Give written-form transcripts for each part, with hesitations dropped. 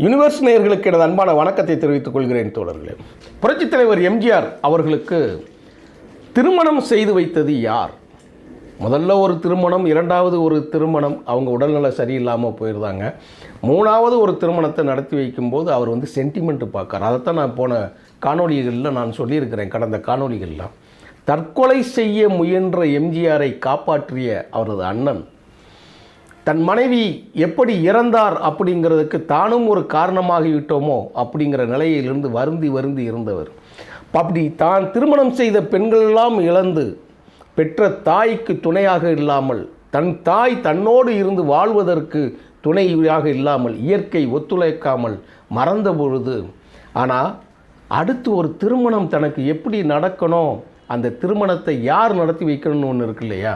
Universe நேயர்களுக்கு எனது அன்பான வணக்கத்தை தெரிவித்துக் கொள்கிறேன் தோழர்களே. புரட்சித் தலைவர் எம்ஜிஆர் அவர்களுக்கு திருமணம் செய்து வைத்தது யார்? முதல்ல ஒரு திருமணம், இரண்டாவது ஒரு திருமணம், அவங்க உடல்நல சரியில்லாமல் போயிருந்தாங்க. மூணாவது ஒரு திருமணத்தை நடத்தி வைக்கும்போது அவர் சென்டிமெண்ட்டு பார்க்கார். அதைத்தான் நான் போன காணொலிகளில் நான் சொல்லியிருக்கிறேன். கடந்த காணொலிகளில் தற்கொலை செய்ய முயன்ற எம்ஜிஆரை காப்பாற்றிய அவரது அண்ணன் தன் மனைவி எப்படி இறந்தார் அப்படிங்கிறதுக்கு தானும் ஒரு காரணமாகிவிட்டோமோ அப்படிங்கிற நிலையிலிருந்து வருந்தி இருந்தவர். அப்படி தான் திருமணம் செய்த பெண்களெல்லாம் இழந்து பெற்ற தாய்க்கு துணையாக இல்லாமல், தன் தாய் தன்னோடு இருந்து வாழ்வதற்கு துணையாக இல்லாமல், இயற்கை ஒத்துழைக்காமல் மறந்த பொழுது, ஆனால் அடுத்து ஒரு திருமணம் தனக்கு எப்படி நடக்கணும், அந்த திருமணத்தை யார் நடத்தி வைக்கணும்னு ஒன்று இருக்கு இல்லையா,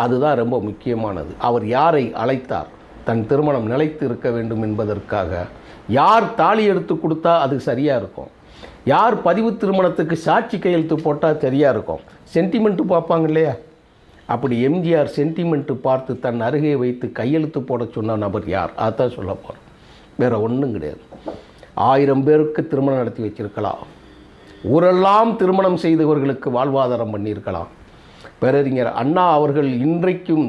அதுதான் ரொம்ப முக்கியமானது. அவர் யாரை அழைத்தார்? தன் திருமணம் நிலைத்து இருக்க வேண்டும் என்பதற்காக யார் தாலி எடுத்து கொடுத்தா அது சரியாக இருக்கும், யார் பதிவு திருமணத்துக்கு சாட்சி கையெழுத்து போட்டால் சரியாக இருக்கும். சென்டிமெண்ட்டு பார்ப்பாங்க இல்லையா, அப்படி எம்ஜிஆர் சென்டிமெண்ட்டு பார்த்து தன் அருகே வைத்து கையெழுத்து போட சொன்ன நபர் யார்? அதான் சொல்ல போகிறோம். வேறு ஒன்றும் கிடையாது. 1000 பேருக்கு திருமணம் நடத்தி வச்சிருக்கலாம், ஊரெல்லாம் திருமணம் செய்தவர்களுக்கு வாழ்வாதாரம் பண்ணியிருக்கலாம். பேரறிஞர் அண்ணா அவர்கள் இன்றைக்கும்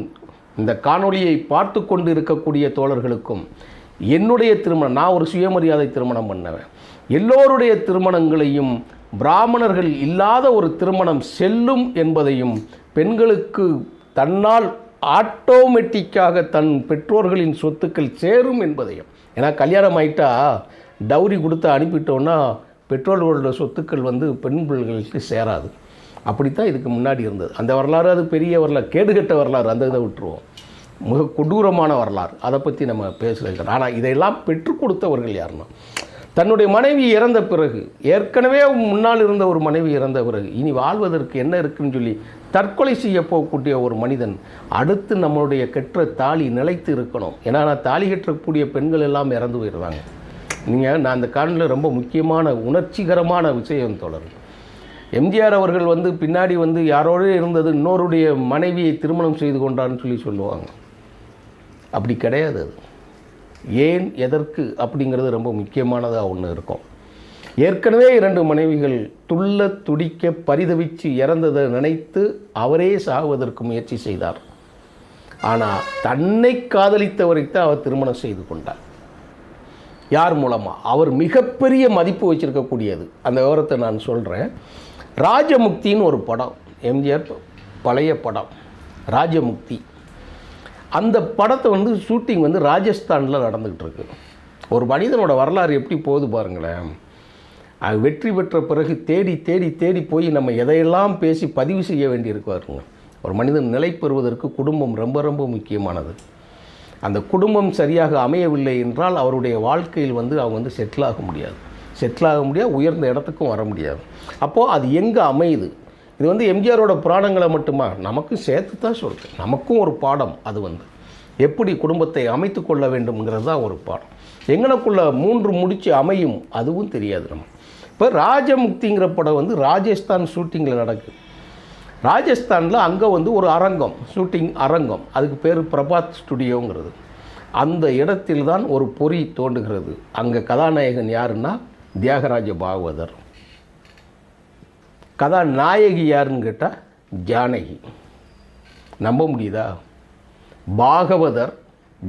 இந்த காணொளியை பார்த்து கொண்டு இருக்கக்கூடிய தோழர்களுக்கும் என்னுடைய திருமணம், நான் ஒரு சுயமரியாதை திருமணம் பண்ணவேன், எல்லோருடைய திருமணங்களையும் பிராமணர்கள் இல்லாத ஒரு திருமணம் செல்லும் என்பதையும், பெண்களுக்கு தன்னால் ஆட்டோமேட்டிக்காக தன் பெற்றோர்களின் சொத்துக்கள் சேரும் என்பதையும், ஏன்னா கல்யாணம் ஆகிட்டா டவுரி கொடுத்து அனுப்பிட்டோன்னா பெற்றோர்களோட சொத்துக்கள் பெண் பிள்ளைகளுக்கு சேராது. அப்படித்தான் இதுக்கு முன்னாடி இருந்தது. அந்த வரலாறு அது பெரிய வரலாறு, கேடுகட்ட வரலாறு, அந்த இதை விட்டுருவோம். மிக கொடூரமான வரலாறு, அதை பற்றி நம்ம பேசுகிறோம். ஆனால் இதையெல்லாம் பெற்றுக் கொடுத்தவர்கள் யாருன்னா, தன்னுடைய மனைவி இறந்த பிறகு, ஏற்கனவே முன்னால் இருந்த ஒரு மனைவி இறந்த பிறகு இனி வாழ்வதற்கு என்ன இருக்குன்னு சொல்லி தற்கொலை செய்ய போகக்கூடிய ஒரு மனிதன் அடுத்து நம்மளுடைய கெட்ட தாலி நிலைத்து இருக்கணும். ஏன்னா நான் தாலி கட்டக்கூடிய பெண்கள் எல்லாம் இறந்து போயிடுறாங்க. நீங்கள் நான் அந்த காணொலியில் ரொம்ப முக்கியமான உணர்ச்சிகரமான விஷயம் தொடரும். எம்ஜிஆர் அவர்கள் பின்னாடி யாரோடு இருந்தது இன்னொருடைய மனைவியை திருமணம் செய்து கொண்டான்னு சொல்லி சொல்லுவாங்க. அப்படி கிடையாது. அது ஏன், எதற்கு அப்படிங்கிறது ரொம்ப முக்கியமானதாக ஒன்று இருக்கும். ஏற்கனவே 2 மனைவிகள் துள்ள துடிக்க பரிதவிச்சு இறந்ததை நினைத்து அவரே சாகுவதற்கு முயற்சி செய்தார். ஆனால் தன்னை காதலித்தவரைத்தான் அவர் திருமணம் செய்து கொண்டார். யார் மூலமாக? அவர் மிகப்பெரிய மதிப்பு வச்சிருக்கக்கூடியது. அந்த விவரத்தை நான் சொல்கிறேன். ராஜமுக்தின்னு ஒரு படம், எம்ஜிஆர் பழைய படம் ராஜமுக்தி. அந்த படத்தை ஷூட்டிங் ராஜஸ்தானில் நடந்துக்கிட்டு இருக்கு. ஒரு மனிதனோட வரலாறு எப்படி போகுது பாருங்களேன். அது வெற்றி பெற்ற பிறகு தேடி தேடி தேடி போய் நம்ம எதையெல்லாம் பேசி பதிவு செய்ய வேண்டியிருக்கு பாருங்க. ஒரு மனிதன் நிலை பெறுவதற்கு குடும்பம் ரொம்ப ரொம்ப முக்கியமானது. அந்த குடும்பம் சரியாக அமையவில்லை என்றால் அவருடைய வாழ்க்கையில் அவங்க செட்டில் ஆக முடியாது, உயர்ந்த இடத்துக்கும் வர முடியாது. அப்போது அது எங்கே அமையுது? இது எம்ஜிஆரோட புராணங்களை மட்டுமா, நமக்கும் சேர்த்து தான் சொல்கிறேன். நமக்கும் ஒரு பாடம். அது எப்படி குடும்பத்தை அமைத்து கொள்ள வேண்டும்ங்கிறது தான் ஒரு பாடம். எங்கனக்குள்ள 3 முடிச்சு அமையும் அதுவும் தெரியாது நம்ம. இப்போ ராஜமுக்திங்கிற படம் ராஜஸ்தான் ஷூட்டிங்கில் நடக்குது. ராஜஸ்தானில் அங்கே ஒரு அரங்கம், ஷூட்டிங் அரங்கம், அதுக்கு பேர் பிரபாத் ஸ்டுடியோங்கிறது. அந்த இடத்தில் தான் ஒரு பொறி தோன்றுகிறது. அங்கே கதாநாயகன் யாருன்னா தியாகராஜ பாகவதர். கதாநாயகி யாருன்னு கேட்டால் ஜானகி. நம்ப முடியுதா? பாகவதர்,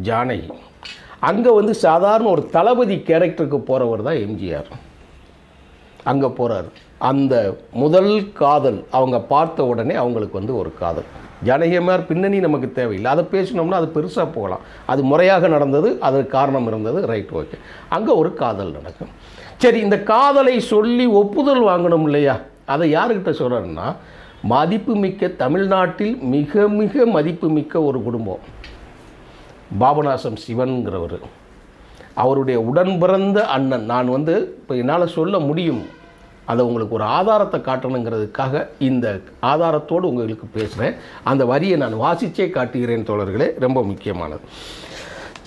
ஜானகி. அங்கே சாதாரண ஒரு தளபதி கேரக்டருக்கு போகிறவர் தான் எம்ஜிஆர். அங்கே போகிறார். அந்த முதல் காதல் அவங்க பார்த்த உடனே அவங்களுக்கு ஒரு காதல். ஜானகிமார் பின்னணி நமக்கு தேவையில்லை, அதை பேசினோம்னா அது பெருசாக போகலாம். அது முறையாக நடந்தது, அதற்கு காரணம் இருந்தது, ரைட், ஓகே. அங்கே ஒரு காதல் நடக்கும். சரி, இந்த காதலை சொல்லி ஒப்புதல் வாங்கணும் இல்லையா? அதை யாருக்கிட்ட சொல்கிறேன்னா, மதிப்புமிக்க தமிழ்நாட்டில் மிக மிக மதிப்புமிக்க ஒரு குடும்பம், பாபநாசம் சிவன்கிறவர். அவருடைய உடன் பிறந்த அண்ணன். நான் இப்போ என்னால் சொல்ல முடியும், அதை உங்களுக்கு ஒரு ஆதாரத்தை காட்டணுங்கிறதுக்காக இந்த ஆதாரத்தோடு உங்களுக்கு பேசுகிறேன். அந்த வரியை நான் வாசித்தே காட்டுகிறேன் தோழர்களே, ரொம்ப முக்கியமானது.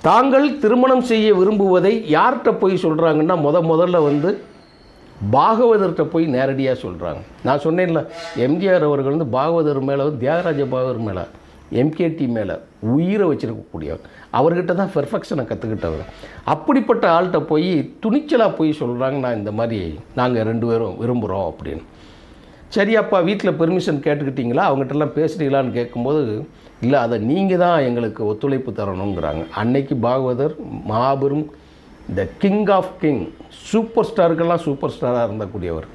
தாங்கள் திருமணம் செய்ய விரும்புவதை யார்கிட்ட போய் சொல்கிறாங்கன்னா, முதல்ல பாகவதர்கிட்ட போய் நேரடியாக சொல்கிறாங்க. நான் சொன்னேன்ல, எம்ஜிஆர் அவர்கள் பாகவதர் மேலே, தியாகராஜ பாகவதர் மேலே, எம்கேடி மேலே உயிரை வச்சிருக்கக்கூடியவர். அவர்கிட்ட தான் பெர்ஃபெக்ஷனை கற்றுக்கிட்டவர். அப்படிப்பட்ட ஆள்கிட்ட போய் துணிச்சலாக போய் சொல்கிறாங்க, நான் இந்த மாதிரி நாங்கள் 2 பேரும் விரும்புகிறோம் அப்படின்னு. சரியாப்பா வீட்டில் பெர்மிஷன் கேட்டுக்கிட்டீங்களா, அவங்ககிட்டலாம் பேசுகிறீங்களான்னு கேட்கும்போது, இல்லை அதை நீங்கள் தான் எங்களுக்கு ஒத்துழைப்பு தரணுங்கிறாங்க. அன்னைக்கு பாகவதர் மாபெரும் the king of king, super ஸ்டாருக்கெல்லாம் சூப்பர் ஸ்டாராக இருந்தக்கூடியவர்.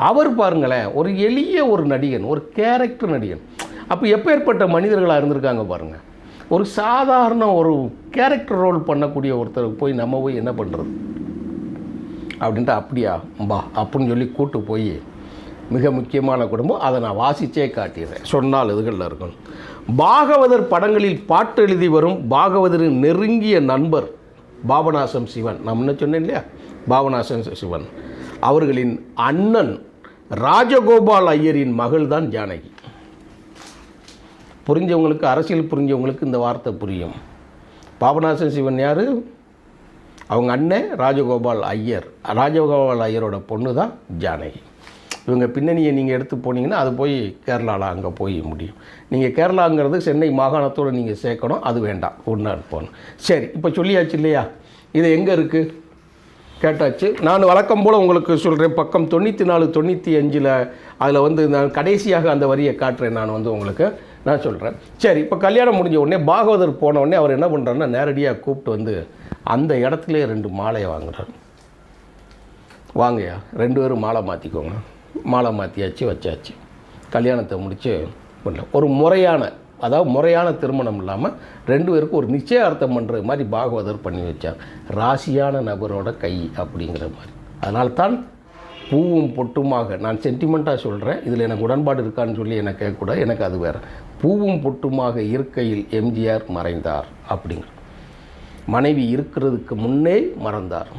அவர் பாருங்களேன், ஒரு எளிய ஒரு நடிகன், ஒரு கேரக்டர் நடிகன். அப்போ எப்பேற்பட்ட மனிதர்களாக இருந்திருக்காங்க பாருங்கள். ஒரு சாதாரண ஒரு கேரக்டர் ரோல் பண்ணக்கூடிய ஒருத்தருக்கு போய் நம்ம போய் என்ன பண்ணுறது அப்படின்ட்டு, அப்படியா பா அப்படின்னு சொல்லி கூட்டு போய், மிக முக்கியமான குடும்பம், அதை நான் வாசித்தே காட்டிடுறேன், சொன்னால் இதுகளில் இருக்கணும். பாகவதர் படங்களில் பாட்டு எழுதி வரும் பாகவதரின் நெருங்கிய நண்பர் பாபநாசம் சிவன். நான் முன்ன சொன்னேன் இல்லையா, பாபநாசம் சிவன் அவர்களின் அண்ணன் ராஜகோபால் ஐயரின் மகள் தான் ஜானகி. புரிஞ்சவங்களுக்கு, அரசியல் புரிஞ்சவங்களுக்கு இந்த வார்த்தை புரியும். பாபநாசம் சிவன் யார்? அவங்க அண்ணன் ராஜகோபால் ஐயர். ராஜகோபால் ஐயரோட பொண்ணு தான் ஜானகி. இவங்க பின்னணியை நீங்கள் எடுத்து போனீங்கன்னா அது போய் கேரளாவில் அங்கே போய் முடியும். நீங்கள் கேரளாங்கிறது சென்னை மாகாணத்தோடு நீங்கள் சேர்க்கணும், அது வேண்டாம், ஒன்றா போகணும். சரி, இப்போ சொல்லியாச்சு இல்லையா, இது எங்கே இருக்குது கேட்டாச்சு. நான் வழக்கம் போல் உங்களுக்கு சொல்கிறேன், பக்கம் 94 95 அதில் வந்து நான் கடைசியாக அந்த வரியை காட்டுறேன். நான் வந்து உங்களுக்கு நான் சொல்கிறேன். சரி, இப்போ கல்யாணம் முடிஞ்ச உடனே பாகவதர் போன உடனே அவர் என்ன பண்ணுறாருன்னா, நேரடியாக கூப்பிட்டு வந்து அந்த இடத்துல 2 மாலையை வாங்குறாரு. வாங்கயா 2 பேரும் மாலை மாற்றிக்கோங்க. மாலை மாற்றியாச்சு, வச்சாச்சு, கல்யாணத்தை முடித்து பண்ணல. ஒரு முறையான, அதாவது முறையான திருமணம் இல்லாமல் 2 பேருக்கும் ஒரு நிச்சயார்த்தம் பண்ணுற மாதிரி பாகவதர் பண்ணி வச்சார். ராசியான நபரோட கை அப்படிங்கிற மாதிரி. அதனால்தான் பூவும் பொட்டுமாக, நான் சென்டிமெண்ட்டாக சொல்கிறேன், இதில் எனக்கு உடன்பாடு இருக்கான்னு சொல்லி எனக்கு கேட்கக்கூடாது, எனக்கு அது வேறு. பூவும் பொட்டுமாக இருக்கையில் எம்ஜிஆர் மறைந்தார் அப்படிங்கிற. மனைவி இருக்கிறதுக்கு முன்னே மறந்தார்.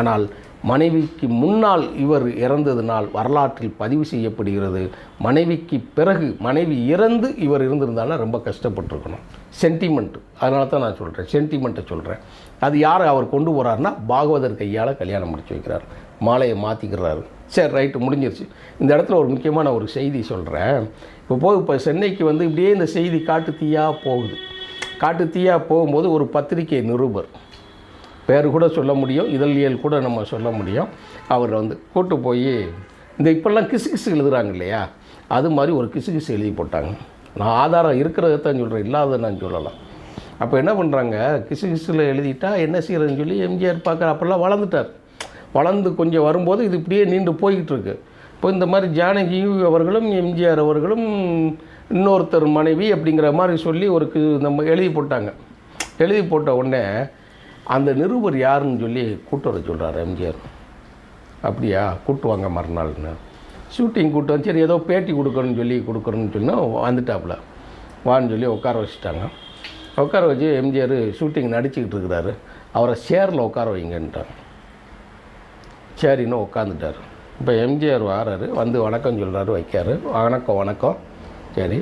ஆனால் மனைவிக்கு முன்னால் இவர் இறந்ததினால் வரலாற்றில் பதிவு செய்யப்படுகிறது. மனைவிக்கு பிறகு, மனைவி இறந்து இவர் இருந்திருந்தாலும் ரொம்ப கஷ்டப்பட்டுருக்கணும். சென்டிமெண்ட்டு, அதனால தான் நான் சொல்கிறேன், சென்டிமெண்ட்டை சொல்கிறேன். அது யார் அவர் கொண்டு போகிறாருன்னா, பாகவதர் கையால் கல்யாணம் முடிச்சு வைக்கிறார், மாலையை மாற்றிக்கிறாரு. சரி, ரைட்டு, முடிஞ்சிருச்சு. இந்த இடத்துல ஒரு முக்கியமான ஒரு செய்தி சொல்கிறேன். இப்போ சென்னைக்கு வந்து இப்படியே இந்த செய்தி காட்டு தீயாக போகுது. காட்டு தீயாக போகும்போது ஒரு பத்திரிகை நிருபர், பேர் கூட சொல்ல முடியும், இதழியல் கூட நம்ம சொல்ல முடியும், அவர் வந்து கூட்டு போய் இந்த இப்போல்லாம் கிசு எழுதுகிறாங்க இல்லையா, அது மாதிரி ஒரு கிசு எழுதி போட்டாங்க. நான் ஆதாரம் இருக்கிறத தான் சொல்கிறேன், இல்லாத நான் சொல்லலாம். அப்போ என்ன பண்ணுறாங்க, கிசுகிசில் எழுதிட்டா என்ன செய்கிறதுன்னு சொல்லி எம்ஜிஆர் பார்க்குற, அப்போல்லாம் வளர்ந்துட்டார். வளர்ந்து கொஞ்சம் வரும்போது இது இப்படியே நீண்டு போய்கிட்டு இருக்கு. இப்போ இந்த மாதிரி ஜானகி அவர்களும் எம்ஜிஆர் அவர்களும் இன்னொருத்தர் மனைவி அப்படிங்கிற மாதிரி சொல்லி ஒரு நம்ம எழுதி போட்டாங்க. எழுதி போட்ட உடனே அந்த நிருபர் யாருன்னு சொல்லி கூட்டு வர சொல்கிறார் எம்ஜிஆர். அப்படியா, கூட்டுவாங்க மறுநாள்னு. ஷூட்டிங் கூட்டு வந்து, சரி ஏதோ பேட்டி கொடுக்குறோன்னு சொன்னால் வந்துட்டாப்புல, வான்னு சொல்லி உட்கார வச்சுட்டாங்க. உட்கார வச்சு எம்ஜிஆர் ஷூட்டிங் நடிச்சுக்கிட்டு இருக்கிறாரு. அவரை சேரில் உட்கார வைங்கன்ட்டாங்க. சரின்னு உட்காந்துட்டார். இப்போ எம்ஜிஆர் வராரு, வந்து வணக்கம் சொல்கிறாரு, வைக்காரு. வணக்கம். சரி,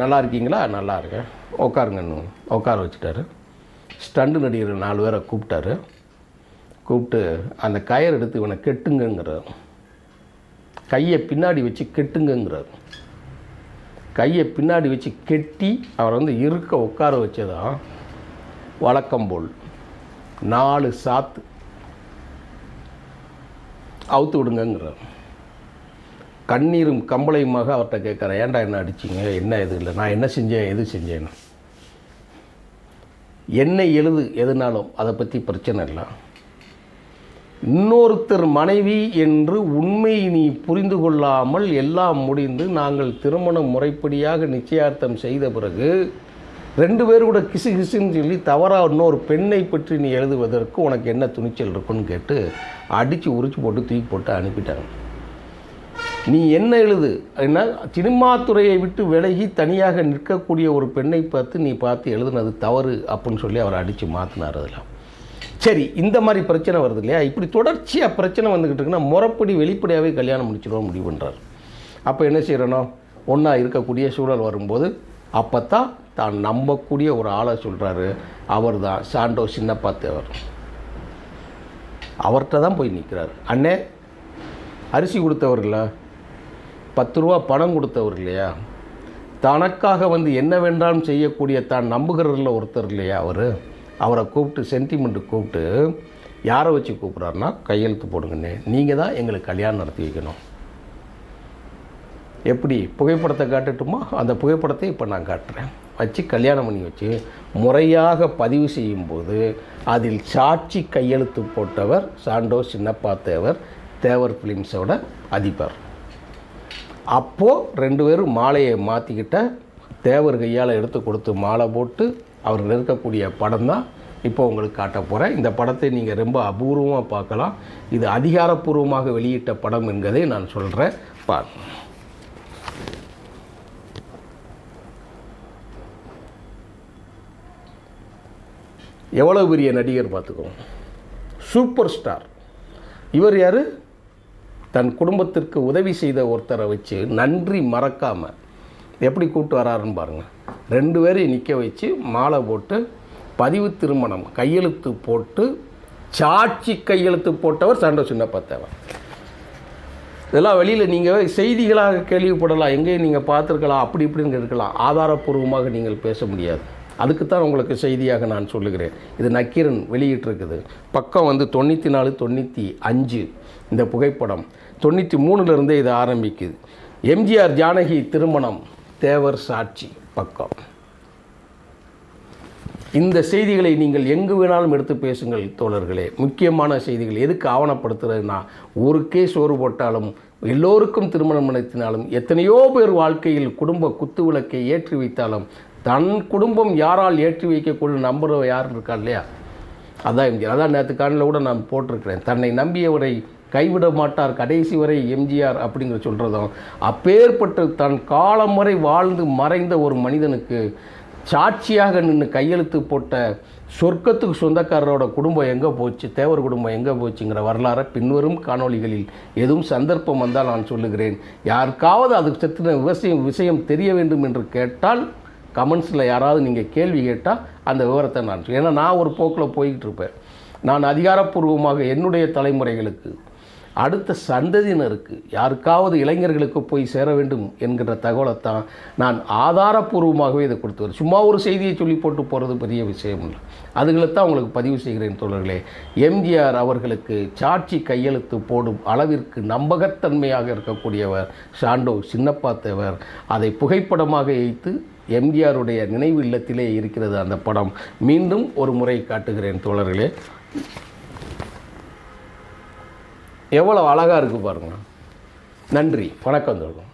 நல்லா இருக்கீங்களா? நல்லா இருக்கேன், உட்காருங்கன்னு உட்கார வச்சுட்டாரு. ஸ்டண்டு நடிகர் 4 பேரை கூப்பிட்டாரு. கூப்பிட்டு அந்த கயிறு எடுத்து இவனை கெட்டுங்கிறார். கையை பின்னாடி வச்சு கெட்டுங்கிறார். கையை பின்னாடி வச்சு கெட்டி அவரை வந்து இருக்க உட்கார வச்சதான் வழக்கம் போல் 4 சாத்து அவுத்து விடுங்கிறார். கண்ணீரும் கம்பளையுமாக அவர்கிட்ட கேட்குறேன், ஏன்டா என்ன அடிச்சிங்க, என்ன எது இல்லை, நான் என்ன செஞ்சேன், எது செஞ்சேன்னு. என்னை எழுது எதுனாலும் அதை பற்றி பிரச்சனை இல்லை. இன்னொருத்தர் மனைவி என்று உண்மை நீ புரிந்து கொள்ளாமல் எல்லாம் முடிந்து நாங்கள் திருமணம் முறைப்படியாக நிச்சயார்த்தம் செய்த பிறகு 2 பேர் கூட கிசுன்னு சொல்லி தவறாக இன்னொரு பெண்ணை பற்றி நீ எழுதுவதற்கு உனக்கு என்ன துணிச்சல் இருக்குன்னு கேட்டு அடித்து உரிச்சு போட்டு தூக்கி போட்டு அனுப்பிட்டாங்க. நீ என்ன எழுது, என்ன சினிமா துறையை விட்டு விலகி தனியாக நிற்கக்கூடிய ஒரு பெண்ணை பார்த்து எழுதுனது தவறு அப்படின்னு சொல்லி அவரை அடித்து மாற்றினார். அதெல்லாம் சரி, இந்த மாதிரி பிரச்சனை வருது இல்லையா, இப்படி தொடர்ச்சியாக பிரச்சனை வந்துக்கிட்டு இருக்குன்னா முறைப்படி வெளிப்படையாகவே கல்யாணம் முடிச்சிடுவோம் முடிவு பண்ணுறார். அப்போ என்ன செய்கிறனோ, ஒன்றா இருக்கக்கூடிய சூழல் வரும்போது அப்போ தான் நம்பக்கூடிய ஒரு ஆளை சொல்கிறாரு. அவர் தான் சாண்டோ சின்னப்பா தேவர். அவர்கிட்ட தான் போய் நிற்கிறார். அண்ணே, அரிசி கொடுத்தவர் இல்லை, 10 ரூபா பணம் கொடுத்தவர் இல்லையா, தனக்காக வந்து என்ன வேண்டாலும் செய்யக்கூடிய தான் நம்புகிறதில் ஒருத்தர் இல்லையா அவரை கூப்பிட்டு சென்டிமெண்ட்டு கூப்பிட்டு யாரை வச்சு கூப்பிட்றாருன்னா கையெழுத்து போடுங்கண்ணே, நீங்கள் தான் எங்களுக்கு கல்யாணம் நடத்தி வைக்கணும். எப்படி புகைப்படத்தை காட்டட்டுமா? அந்த புகைப்படத்தை இப்போ நான் காட்டுறேன். வச்சு கல்யாணம் பண்ணி வச்சு முறையாக பதிவு செய்யும்போது அதில் சாட்சி கையெழுத்து போட்டவர் சாண்டோ சின்னப்பா தேவர், தேவர் ஃபிலிம்ஸோட அதிபர். அப்போது 2 பேரும் மாலையை மாற்றிக்கிட்ட தேவர் கையால் எடுத்து கொடுத்து மாலை போட்டு அவர்கள் இருக்கக்கூடிய படம் தான் இப்போ உங்களுக்கு காட்ட போகிறேன். இந்த படத்தை நீங்கள் ரொம்ப அபூர்வமாக பார்க்கலாம். இது அதிகாரப்பூர்வமாக வெளியிட்ட படம் என்பதை நான் சொல்கிறேன். பாருங்க. எவ்வளோ பெரிய நடிகர் பார்த்துக்கோங்க, சூப்பர் ஸ்டார். இவர் யார்? தன் குடும்பத்திற்கு உதவி செய்த ஒருத்தரை வச்சு நன்றி மறக்காமல் எப்படி கூப்பிட்டு வராருன்னு பாருங்கள். 2 பேரையும் நிற்க வச்சு மாலை போட்டு பதிவு திருமணம் கையெழுத்து போட்டு சாட்சி கையெழுத்து போட்டவர் சாண்டோ சின்னப்பா தேவர். இதெல்லாம் வெளியில் நீங்கள் செய்திகளாக கேள்விப்படலாம், எங்கேயும் நீங்கள் பார்த்துருக்கலாம், அப்படி இப்படின்னு இருக்கலாம். ஆதாரப்பூர்வமாக நீங்கள் பேச முடியாது. அதுக்குத்தான் உங்களுக்கு செய்தியாக நான் சொல்லுகிறேன். இது நக்கீரன் வெளியிட்டிருக்குது. பக்கம் வந்து 94, 95 இந்த புகைப்படம். 93 இது ஆரம்பிக்குது. எம்ஜிஆர் ஜானகி திருமணம் தேவர் சாட்சி பக்கம். இந்த செய்திகளை நீங்கள் எங்கு வேணாலும் எடுத்து பேசுங்கள் தோழர்களே. முக்கியமான செய்திகள் எதுக்கு ஆவணப்படுத்துறதுன்னா, ஊருக்கே சோறு போட்டாலும் எல்லோருக்கும் திருமணம் நடத்தினாலும் எத்தனையோ பேர் வாழ்க்கையில் குடும்ப குத்து விளக்கை ஏற்றி வைத்தாலும் தன் குடும்பம் யாரால் ஏற்றி வைக்கக்கூடிய நம்புற யார் இருக்கா இல்லையா, அதான் எம்ஜிஆர். அதான் நேற்று காலையில் கூட நான் போட்டிருக்கிறேன், தன்னை நம்பியவரை கைவிட மாட்டார் கடைசி வரை எம்ஜிஆர் அப்படிங்கிற சொல்கிறதும். அப்பேற்பட்டு தன் காலம் வரை வாழ்ந்து மறைந்த ஒரு மனிதனுக்கு சாட்சியாக நின்று கையெழுத்து போட்ட சொர்க்கத்துக்கு சொந்தக்காரரோட குடும்பம் எங்கே போச்சு, தேவர் குடும்பம் எங்கே போச்சுங்கிற வரலாறை பின்வரும் காணொளிகளில் எதுவும் சந்தர்ப்பம் வந்தால் நான் சொல்லுகிறேன். யாருக்காவது அதுக்கு சத்தின விஷயம் தெரிய வேண்டும் என்று கேட்டால் கமெண்ட்ஸில் யாராவது நீங்கள் கேள்வி கேட்டால் அந்த விவரத்தை நான் ஏன்னா நான் ஒரு போக்கில் போய்கிட்டு இருப்பேன். நான் அதிகாரப்பூர்வமாக என்னுடைய தலைமுறைகளுக்கு அடுத்த சந்ததியினருக்கு யாருக்காவது இளைஞர்களுக்கு போய் சேர வேண்டும் என்கிற தகவலைத்தான் நான் ஆதாரப்பூர்வமாகவே இதை கொடுத்துவேன். சும்மா ஒரு செய்தியை சொல்லி போட்டு போகிறது பெரிய விஷயம் இல்லை. அதுகளைத்தான் உங்களுக்கு பதிவு செய்கிறேன் தோழர்களே. எம்ஜிஆர் அவர்களுக்கு சாட்சி கையெழுத்து போடும் அளவிற்கு நம்பகத்தன்மையாக இருக்கக்கூடியவர் சாண்டோ சின்னப்பா தேவர். அதை புகைப்படமாக வைத்து எம்ஜிஆருடைய நினைவு இல்லத்திலே இருக்கிறது அந்த படம். மீண்டும் ஒரு முறை காட்டுகிறேன் தோழர்களே. எவ்வளோ அழகாக இருக்குது பாருங்கள். நன்றி, வணக்கம் தோழர்.